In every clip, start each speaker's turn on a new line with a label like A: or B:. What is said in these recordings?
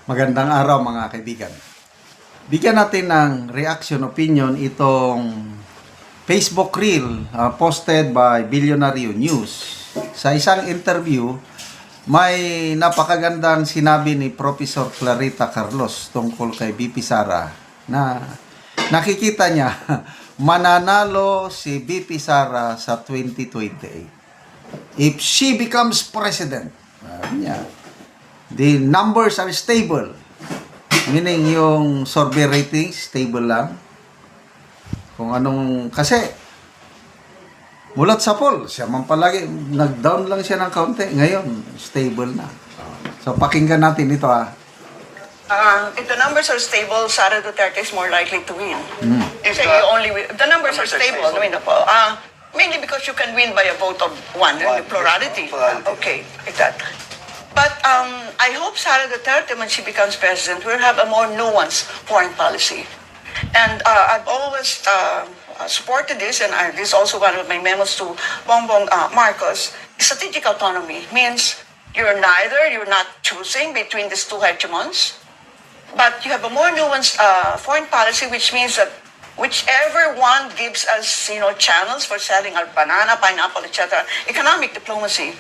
A: Magandang araw mga kaibigan. Bigyan natin ng reaction opinion itong Facebook Reel posted by Billionaire News. Sa isang interview, may napakagandang sinabi ni Professor Clarita Carlos tungkol kay BP Sara na nakikita niya mananalo si BP Sara sa 2028 if she becomes president. Niya, the numbers are stable. Meaning yung survey ratings stable lang. Kung anong, kasi mulat sa poll, siya man palagi, nag-down lang siya ng kaunti. Ngayon, stable na. So, pakinggan natin ito
B: If the numbers are stable, Sara Duterte is more likely to win. If the numbers are stable, I mean, mainly because you can win by a vote of one, the plurality. Okay, like that. But I hope Sara Duterte, when she becomes president, will have a more nuanced foreign policy. And I've always supported this, and this is also one of my memos to Bongbong Marcos. Strategic autonomy means you're not choosing between these two hegemons, but you have a more nuanced foreign policy, which means that whichever one gives us, channels for selling our banana, pineapple, etc., economic diplomacy,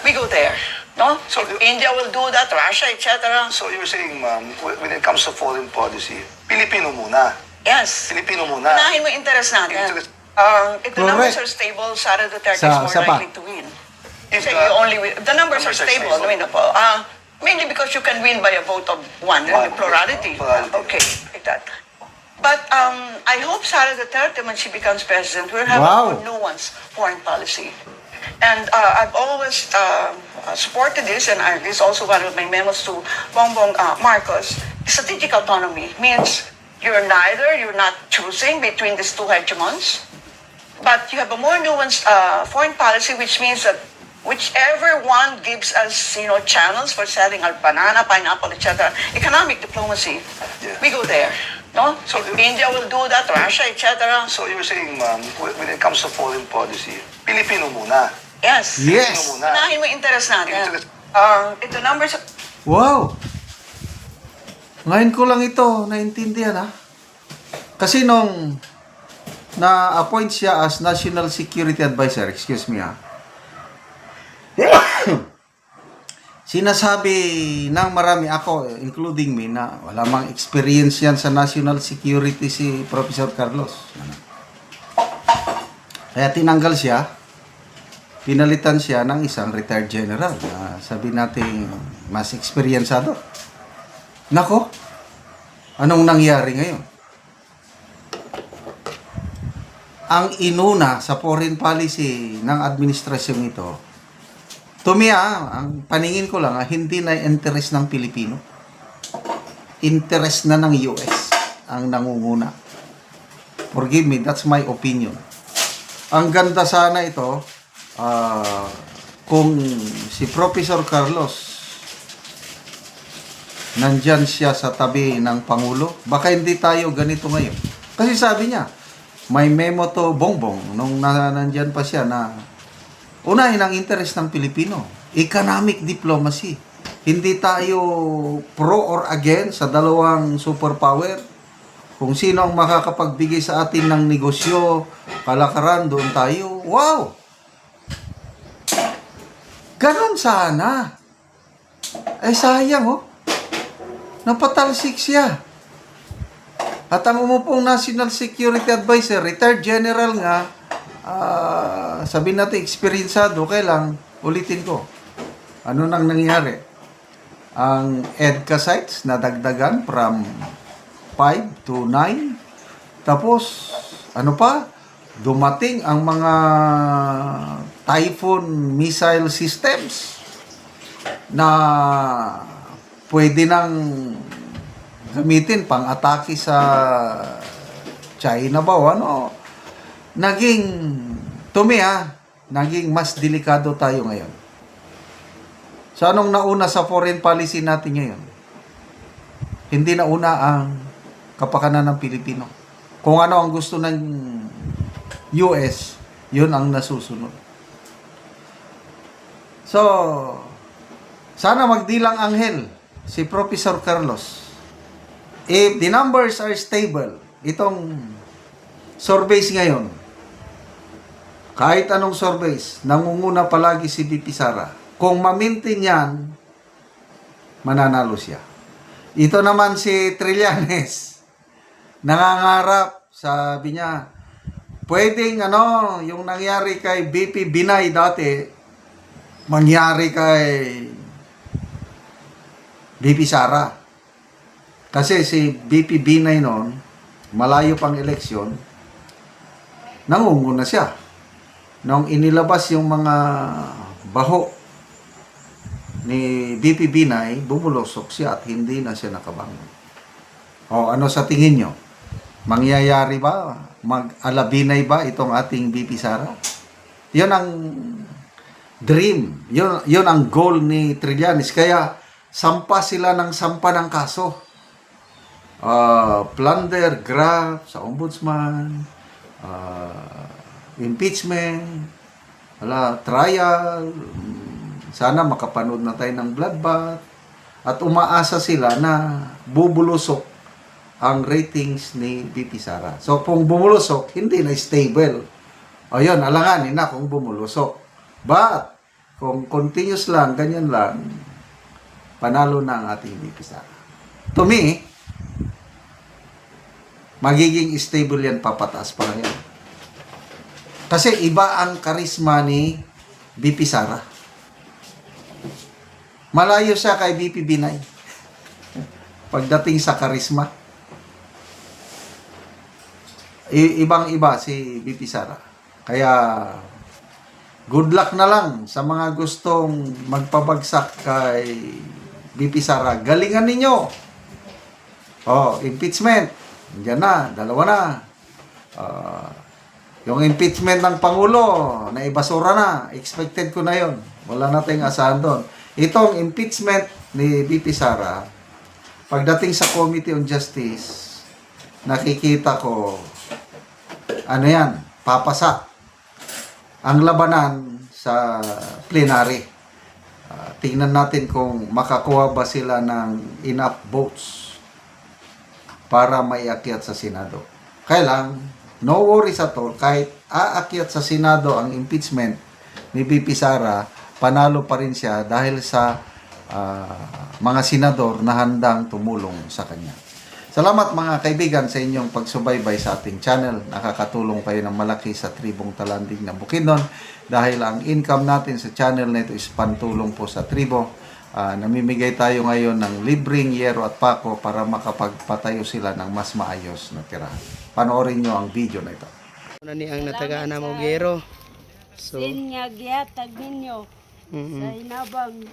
B: we go there. No? So if India will do that, Russia, etc.
C: So you're saying, ma'am, when it comes to foreign policy, Pilipino muna.
B: Yes.
C: Pilipino muna.
B: Unahin mo yung interest natin. If the numbers are stable, Sara Duterte is more likely to win. If the numbers are stable, I mean, mainly because you can win by a vote of one, the plurality. Okay, like that. But I hope Sara Duterte, when she becomes president, will have a more nuanced foreign policy. And I've always supported this, and this is also one of my memos to Bongbong Marcos. Strategic autonomy means you're not choosing between these two hegemons, but you have a more nuanced foreign policy, which means that whichever one gives us, channels for selling our banana, pineapple, etc., economic diplomacy, we go there. No? So if India will do that, Russia, etc.
C: So you're saying, ma'am, when it comes to foreign policy, Pilipino muna.
B: Yes.
A: Yes.
C: Pilipino muna.
B: Unahin mo yung interest natin. If the numbers...
A: Wow! Ngayon ko lang ito naintindihan Kasi nung na-appoint siya as National Security Advisor, excuse me sinasabi ng marami, ako including me, na wala mang experience yan sa national security si Professor Carlos. Kaya tinanggal siya, pinalitan siya ng isang retired general na sabi natin mas eksperyensado. Nako, anong nangyari ngayon? Ang inuna sa foreign policy ng administrasyong ito, to me, ang paningin ko lang, hindi na interest ng Pilipino. Interest na ng US ang nangunguna. Forgive me, that's my opinion. Ang ganda sana ito, kung si Professor Carlos nandyan siya sa tabi ng Pangulo, baka hindi tayo ganito ngayon. Kasi sabi niya, may memo to Bongbong nung nandyan pa siya na unahin ang interest ng Pilipino. Economic diplomacy. Hindi tayo pro or against sa dalawang superpower. Kung sino ang makakapagbigay sa atin ng negosyo, kalakaran, doon tayo. Wow! Ganon sana. Ay sayang napatalsik siya. At ang umupong National Security Advisor, retired general nga, sabihin natin, eksperyensado, kailang, ulitin ko, ano nang nangyari? Ang EDCA sites nadagdagan from 5 to 9. Tapos, ano pa? Dumating ang mga Typhoon missile systems na pwede nang gamitin pang-atake sa China ba o ano. Naging, to me naging mas delikado tayo ngayon. So anong nauna sa foreign policy natin ngayon? Hindi nauna ang kapakanan ng Pilipino. Kung ano ang gusto ng US, yun ang nasusunod. So, sana magdilang anghel si Professor Carlos, if the numbers are stable, itong surveys ngayon, kahit anong surveys, nangunguna palagi si VP Sara. Kung ma-maintain yan, mananalo siya. Ito naman si Trillanes, nangangarap, sabi niya, pwedeng yung nangyari kay VP Binay dati, mangyari kay VP Sara. Kasi si VP Binay noon, malayo pang eleksyon, nangunguna siya. Nung inilabas yung mga baho ni VP Binay, bumulusok siya at hindi na siya nakabangon. O ano sa tingin nyo? Mangyayari ba? Mag-alabinay ba itong ating VP Sara? Yun ang dream. Yun ang goal ni Trillanes. Kaya sampa sila ng sampa ng kaso. Plunder, graft sa ombudsman, impeachment, trial, sana makapanood na tayo ng bloodbath, at umaasa sila na bubulusok ang ratings ni VP Sara. So, kung bumulusok, hindi na stable. O yun, alanganin na kung bumulusok. But, kung continuous lang, ganyan lang, panalo na ang ating VP Sara. To me, magiging stable yan, papataas pa lang yan. Kasi iba ang karisma ni VP Sara. Malayo siya kay VP Binay. Pagdating sa karisma. Ibang-iba si VP Sara. Kaya, good luck na lang sa mga gustong magpabagsak kay VP Sara. Galingan ninyo. Impeachment. Diyan na, dalawa na. Yung impeachment ng Pangulo, na ibasura na. Expected ko na yon. Wala na tayong asahan doon. Itong impeachment ni VP Sara, pagdating sa Committee on Justice, nakikita ko, papasa ang labanan sa plenary. Tingnan natin kung makakuha ba sila ng enough votes para maiakyat sa Senado. Kaya lang, no worries at all, kahit aakyat sa Senado ang impeachment ni VP Sara, panalo pa rin siya dahil sa mga senador na handang tumulong sa kanya. Salamat mga kaibigan sa inyong pagsubaybay sa ating channel. Nakakatulong kayo ng malaki sa tribong Talanding na Bukidnon dahil ang income natin sa channel na ito is pantulong po sa tribo. Namimigay tayo ngayon ng libreng yero at pako para makapagpatayo sila ng mas maayos na tirahan. Panoorin nyo ang video na ito.
D: Ano ni ang natagaan na mo gero? So,
E: Sinya gihatag ninyo sa hinabang.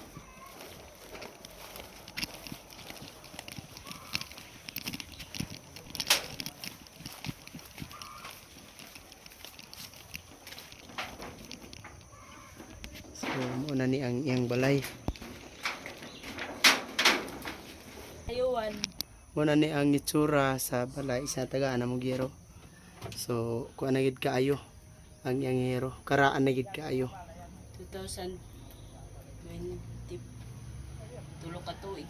D: so muna ni ang iyang balay.
E: Ayuwan.
D: Muna ni ang itsura sa balay sa tagaan na mo gero. So, kuha na gid kaayo ang iyang gero. Karaan na gid kaayo.
E: 2020 tulo ka tuig.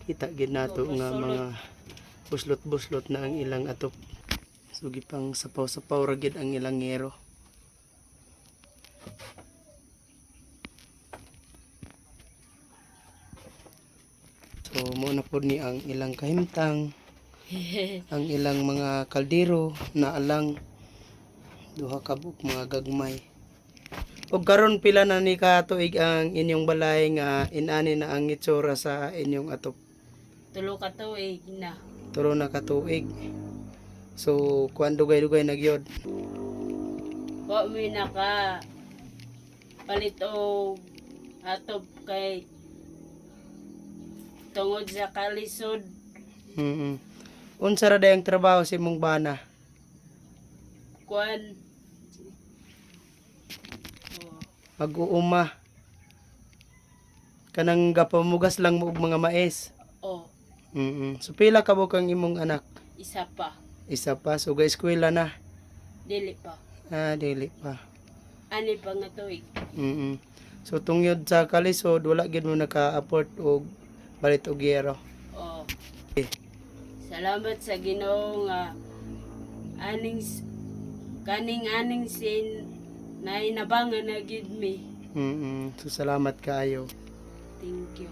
D: Kita gid nato nga mga buslot-buslot na ang ilang atop. So, gipang sapaw-sapaw ra gid ang ilang gero. So, muna po ni ang ilang kahimtang, ang ilang mga kaldero na alang duha ka buk mga gagmay. Ug karon pila na ni ka tuig ang inyong balay nga inani na ang itsura sa inyong atop?
E: Tulo ka tuig na.
D: Turo na ka tuig. So, kuan dugay-dugay na gyud.
E: Wa mi naka palit og atop kay tungod sa kalisod.
D: Unsa ra day ang trabaho sa imong bana?
E: Kuan.
D: Mag-uuma. Kanang gapamugas lang mo og mga mais.
E: Oh,
D: So pila ka kang imong anak?
E: isa pa.
D: Isa pa, so ga eskwela na.
E: Dili pa.
D: Dili pa.
E: Ani pa nga tuig.
D: So tungod sa kalisod wala gid mo naka-afford og balit og yero.
E: Oh.
D: Okay.
E: Salamat sa Ginoo nga kaning sin na inabangan na gid mi.
D: So salamat kaayo.
E: Thank you.